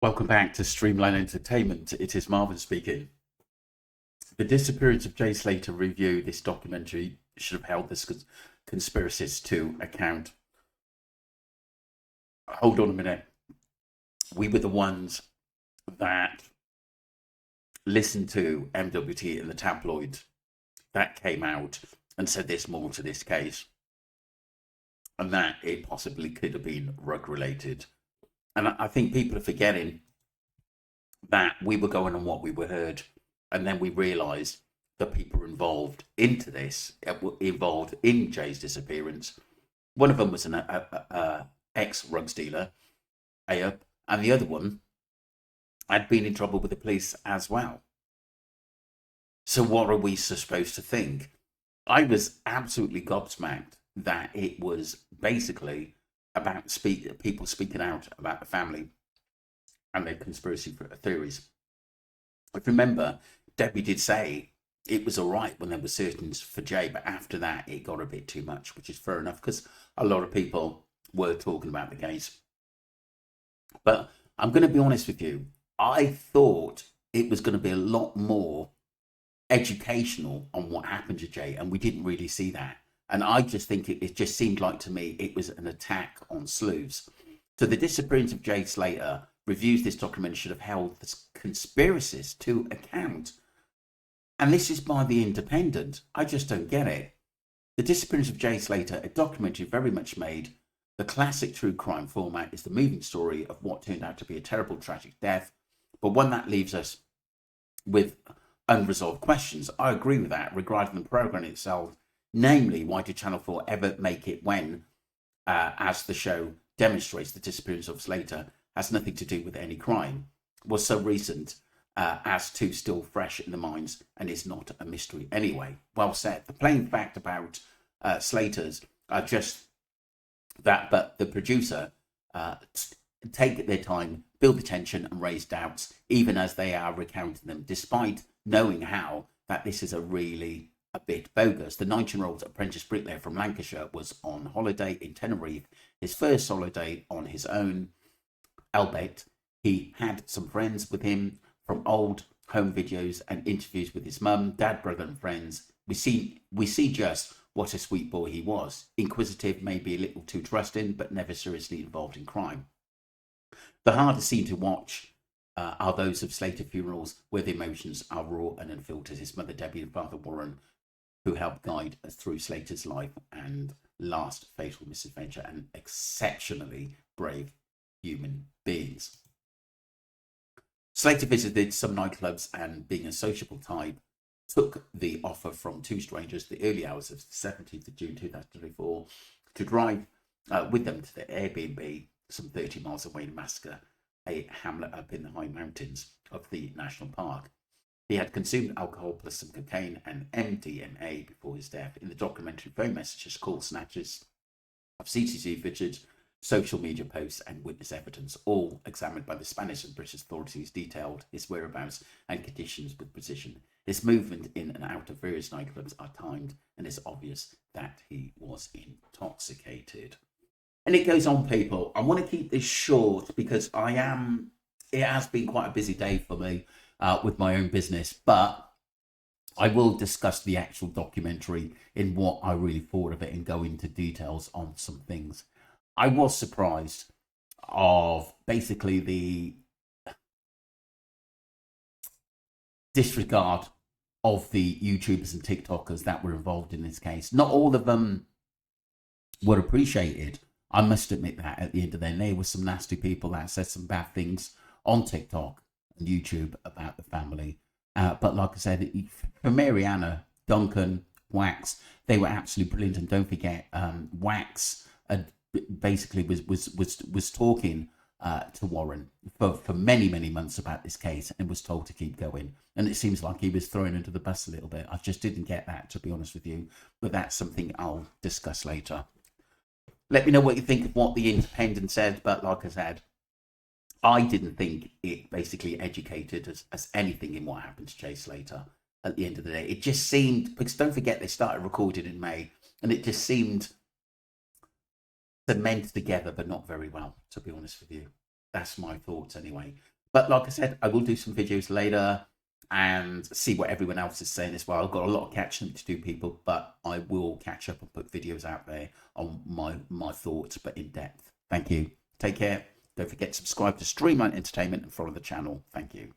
Welcome back to Streamline Entertainment. It is Marvin speaking. The disappearance of Jay Slater review. This documentary should have held this conspiracies to account. Hold on a minute. We were the ones that listened to MWT in the tabloids that came out and said there's more to this case and that it possibly could have been rug related. And I think people are forgetting that we were going on what we were heard, and then we realised the people involved into this, involved in Jay's disappearance. One of them was an ex rugs dealer, Ayub, and the other one had been in trouble with the police as well. So what are we supposed to think? I was absolutely gobsmacked that it was basically about people speaking out about the family and their conspiracy theories. I remember Debbie did say it was all right when there were certains for Jay, but after that it got a bit too much, which is fair enough because a lot of people were talking about the case. But I'm going to be honest with you, I thought it was going to be a lot more educational on what happened to Jay, and we didn't really see that. And I just think it just seemed like to me it was an attack on sleuths. So the disappearance of Jay Slater reviews this documentary should have held the conspiracies to account. And this is by The Independent. I just don't get it. The disappearance of Jay Slater, a documentary very much made the classic true crime format, is the moving story of what turned out to be a terrible, tragic death, but one that leaves us with unresolved questions. I agree with that regarding the program itself, namely, why did Channel 4 ever make it when, as the show demonstrates, the disappearance of Slater has nothing to do with any crime, was so recent as to still fresh in the minds and is not a mystery anyway. Well said. The plain fact about Slater's are just that, but the producer take their time, build the tension and raise doubts, even as they are recounting them, despite knowing how that this is a bit bogus. The 19-year-old apprentice bricklayer from Lancashire was on holiday in Tenerife, his first holiday on his own, albeit he had some friends with him from old home videos and interviews with his mum, dad, brother and friends. We see just what a sweet boy he was. Inquisitive, maybe a little too trusting, but never seriously involved in crime. The hardest scene to watch are those of Slater funerals, where the emotions are raw and unfiltered. His mother Debbie and father Warren, who helped guide us through Slater's life and last fatal misadventure, and exceptionally brave human beings. Slater visited some nightclubs and, being a sociable type, took the offer from two strangers the early hours of the 17th of June 2024 to drive with them to the Airbnb some 30 miles away in Masca, a hamlet up in the high mountains of the national park. He had consumed alcohol plus some cocaine and MDMA before his death. In the documentary, phone messages, call snatches of CCTV footage, social media posts and witness evidence, all examined by the Spanish and British authorities, detailed his whereabouts and conditions with precision. His movement in and out of various nightclubs are timed, and it's obvious that he was intoxicated. And it goes on, people. I want to keep this short because it has been quite a busy day for me with my own business, but I will discuss the actual documentary in what I really thought of it and go into details on some things. I was surprised of basically the disregard of the YouTubers and TikTokers that were involved in this case. Not all of them were appreciated. I must admit that at the end of the day, there were some nasty people that said some bad things on TikTok and YouTube about the family. But like I said, for Mariana, Duncan, Wax, they were absolutely brilliant. And don't forget, Wax basically was talking to Warren for many months about this case and was told to keep going. And it seems like he was thrown under the bus a little bit. I just didn't get that, to be honest with you. But that's something I'll discuss later. Let me know what you think of what The Independent said. But like I said, I didn't think it basically educated as anything in what happened to Jay Slater at the end of the day. It just seemed, because don't forget they started recording in May, and it just seemed cemented together, but not very well, to be honest with you. That's my thoughts anyway. But like I said, I will do some videos later and see what everyone else is saying as well. I've got a lot of catching up to do, people, but I will catch up and put videos out there on my thoughts, but in depth. Thank you. Take care. Don't forget to subscribe to Streamline Entertainment and follow the channel. Thank you.